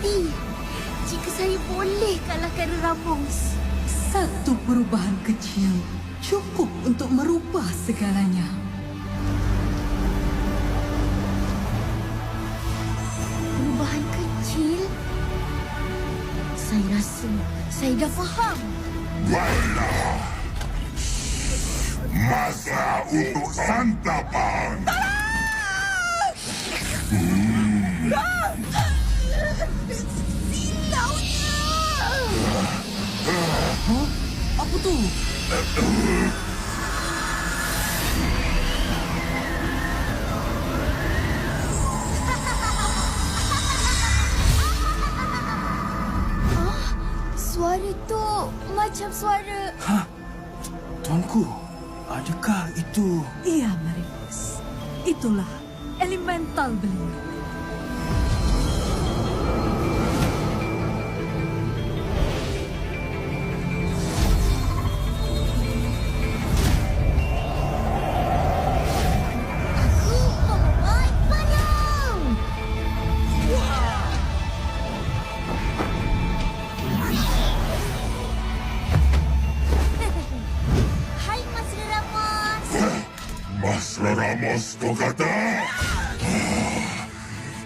hati. Jika saya boleh kalahkan Ramos. Satu perubahan kecil cukup untuk merubah segalanya. Perubahan kecil? Saya rasa saya dah faham. Baiklah. Masa untuk santapan. Silaunya! Hah? Apa tu? Suara tu macam suara... Tuanku, adakah itu... Iya, Marinus. Itulah elemental beliau. Aku pemain padang! Hai Mas Ramos. Mas Ramos kau kata?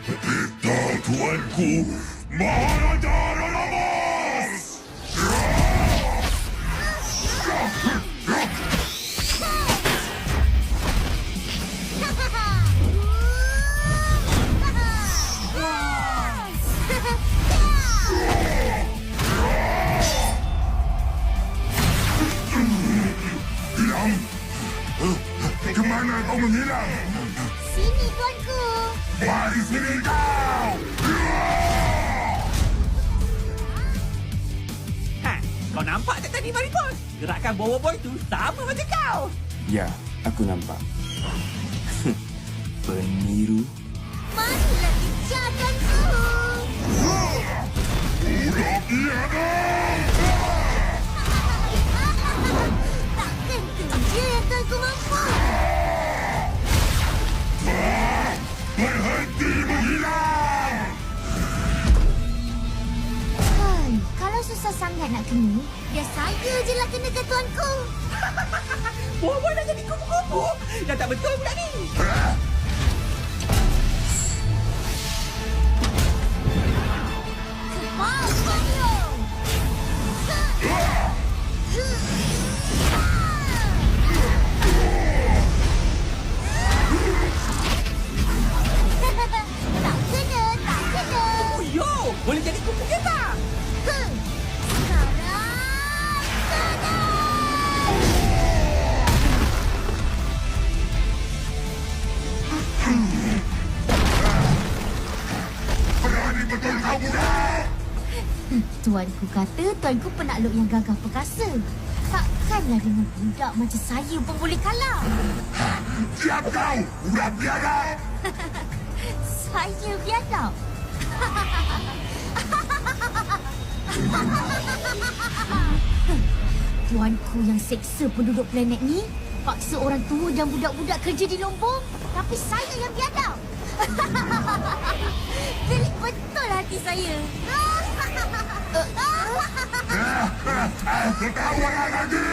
Kita tuanku Maharaja Ramos! Diam! Kemana kau menghilang? Sini tuanku. Mari sini kau! Kau nampak tak tadi, Maripos? Gerakan boy tu sama macam kau. Ya, aku nampak. Peniru. Marilah kejar tuanku. Budak tiada! Takkan tu je yang tuanku mampu. Berhenti menghilang! Hai, kalau susah sangat nak kena, biar saya je lah kenakan tuanku. Boy dah jadi kupu-kupu. Dah tak betul budak ni. Kepal Banyo! Tak kena, tak kena. Oh yo, boleh jadi kupu kita. Sekarang kena! Berani betul kau budak! Tuanku kata tuanku penakluk yang gagah perkasa. Takkanlah dengan budak macam saya pun boleh kalah. Diam kau! Budak biadab! Saya biadab. Tuanku yang seksa penduduk planet ni, paksa orang tua dan budak-budak kerja di lombong, tapi saya yang biadab. Pelik betul hati saya. Ketawalah lagi!